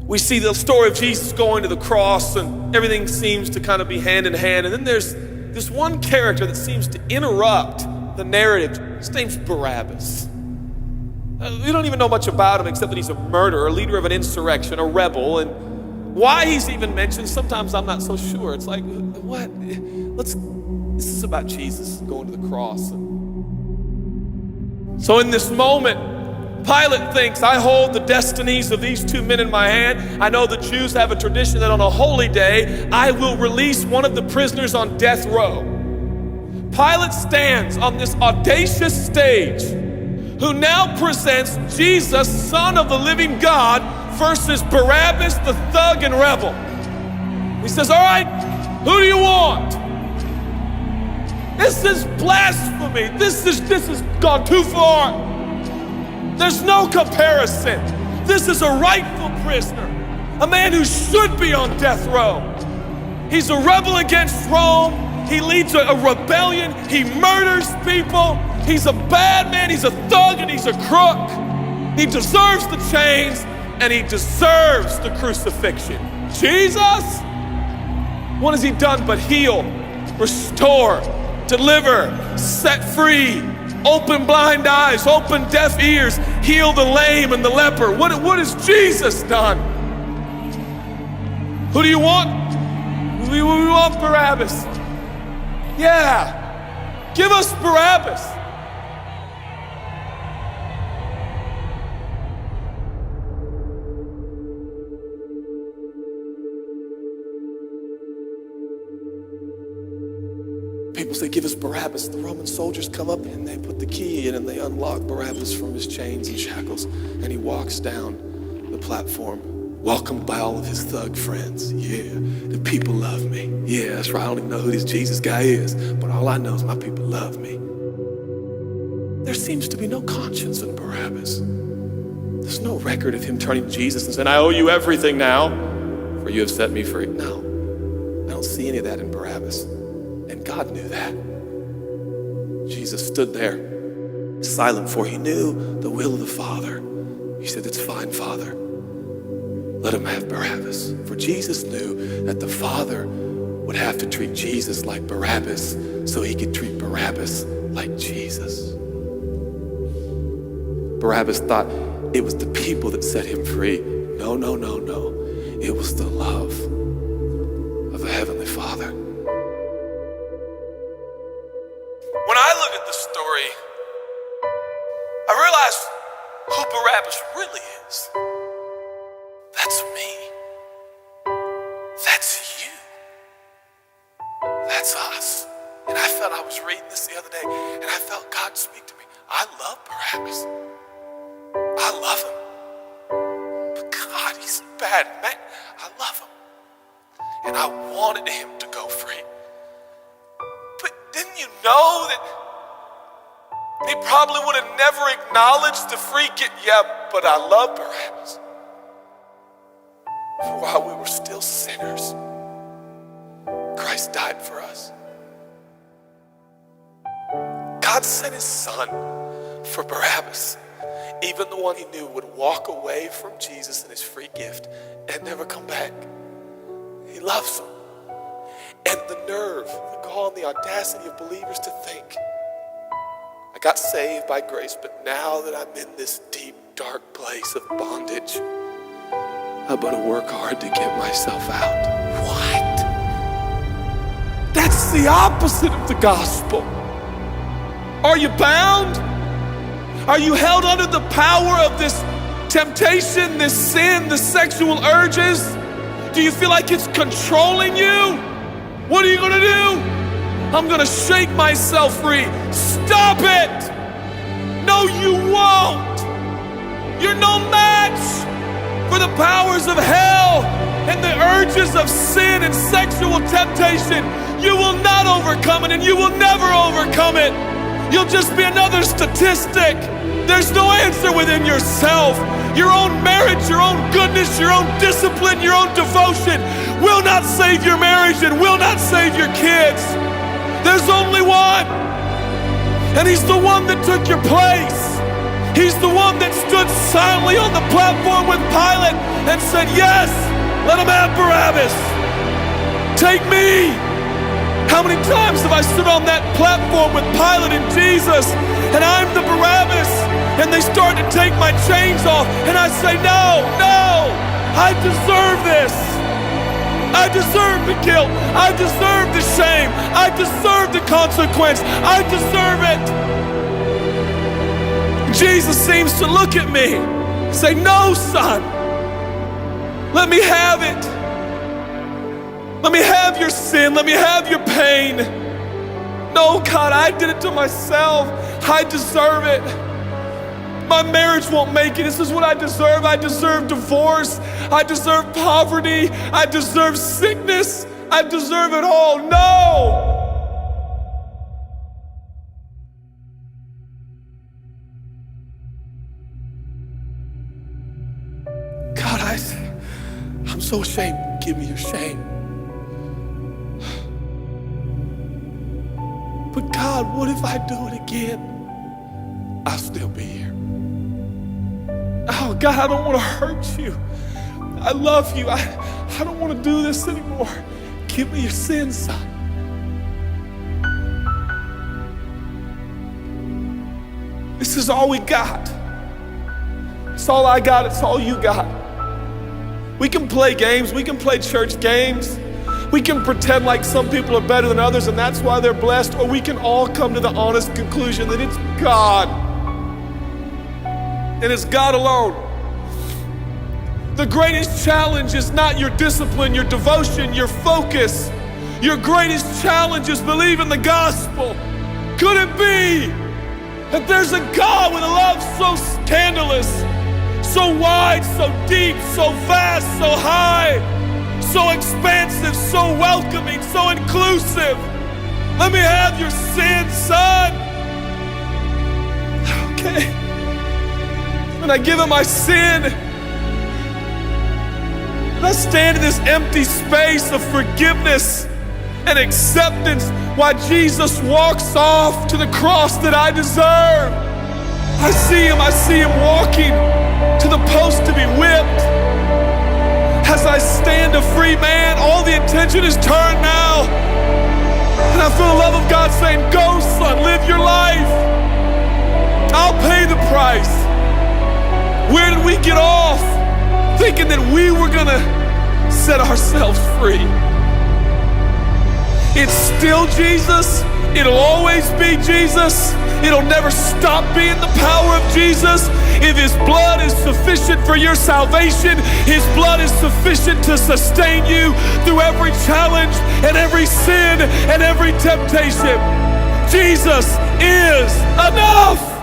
We see the story of Jesus going to the cross, and everything seems to kind of be hand in hand. And then there's this one character that seems to interrupt the narrative. His name's Barabbas. We don't even know much about him except that he's a murderer, a leader of an insurrection, a rebel. And why he's even mentioned, sometimes I'm not so sure. It's like, what? This is about Jesus going to the cross. So in this moment, Pilate thinks, I hold the destinies of these two men in my hand. I know the Jews have a tradition that on a holy day, I will release one of the prisoners on death row. Pilate stands on this audacious stage, who now presents Jesus, Son of the living God, versus Barabbas, the thug and rebel. He says, all right, who do you want? This is blasphemy. This has gone too far. There's no comparison. This is a rightful prisoner, a man who should be on death row. He's a rebel against Rome. He leads a rebellion. He murders people. He's a bad man. He's a thug and he's a crook. He deserves the chains and he deserves the crucifixion. Jesus? What has he done but heal, restore, deliver, set free, open blind eyes, open deaf ears, heal the lame and the leper? What has Jesus done? Who do you want? We want Barabbas. Yeah, give us Barabbas. People say, give us Barabbas. The Roman soldiers come up and they put the key in and they unlock Barabbas from his chains and shackles. And he walks down the platform, welcomed by all of his thug friends. Yeah, the people love me. Yeah, that's right. I don't even know who this Jesus guy is, but all I know is my people love me. There seems to be no conscience in Barabbas. There's no record of him turning to Jesus and saying, I owe you everything now, for you have set me free. No, I don't see any of that in Barabbas. And God knew that. Jesus stood there, silent, for he knew the will of the Father. He said, it's fine, Father. Let him have Barabbas. For Jesus knew that the Father would have to treat Jesus like Barabbas so he could treat Barabbas like Jesus. Barabbas thought it was the people that set him free. No. It was the love of the Heavenly Father. When I look at the story, I realize who Barabbas really is. That's me. That's you. That's us. And I was reading this the other day, and I felt God speak to me. I love Barabbas. I love him. But God, he's bad, man. I love him. And I wanted him to go free. But didn't you know that he probably would have never acknowledged the free gift? Yeah, but I love Barabbas. For while we were still sinners, Christ died for us. God sent his son for Barabbas, even the one he knew would walk away from Jesus and his free gift and never come back. He loves him. And the nerve, the gall, and the audacity of believers to think, I got saved by grace, but now that I'm in this deep, dark place of bondage, I better work hard to get myself out. What? That's the opposite of the gospel. Are you bound? Are you held under the power of this temptation, this sin, the sexual urges? Do you feel like it's controlling you? What are you gonna do? I'm gonna shake myself free. Stop it! No, you won't! You're no match for the powers of hell and the urges of sin and sexual temptation. You will not overcome it, and you will never overcome it. You'll just be another statistic. There's no answer within yourself. Your own marriage, your own goodness, your own discipline, your own devotion will not save your marriage and will not save your kids. There's only one, and he's the one that took your place. He's the one that stood silently on the platform with Pilate and said, yes, let him have Barabbas. Take me. How many times have I stood on that platform with Pilate and Jesus, and I'm the Barabbas, and they start to take my chains off, and I say, no, no, I deserve this. I deserve the guilt. I deserve the shame. I deserve the consequence. I deserve it. Jesus seems to look at me and say, no, son, let me have it. Let me have your sin. Let me have your pain. No, God, I did it to myself. I deserve it. My marriage won't make it. This is what I deserve. I deserve divorce. I deserve poverty. I deserve sickness. I deserve it all. No! God, I'm so ashamed. Give me your shame. But God, what if I do it again? I'll still be here. Oh, God, I don't want to hurt you. I love you. I don't want to do this anymore. Give me your sins, son. This is all we got. It's all I got. It's all you got. We can play games. We can play church games. We can pretend like some people are better than others and that's why they're blessed, or we can all come to the honest conclusion that it's God. And it's God alone. The greatest challenge is not your discipline, your devotion, your focus. Your greatest challenge is believing the gospel. Could it be that there's a God with a love so scandalous, so wide, so deep, so vast, so high, so expansive, so welcoming, so inclusive? Let me have your sin, son. Okay. And I give him my sin. And I stand in this empty space of forgiveness and acceptance while Jesus walks off to the cross that I deserve. I see him walking to the post to be whipped. As I stand a free man, all the attention is turned now. And I feel the love of God saying, go, son, live your life. I'll pay the price. Where did we get off thinking that we were gonna set ourselves free? It's still Jesus. It'll always be Jesus. It'll never stop being the power of Jesus. If his blood is sufficient for your salvation, his blood is sufficient to sustain you through every challenge and every sin and every temptation. Jesus is enough.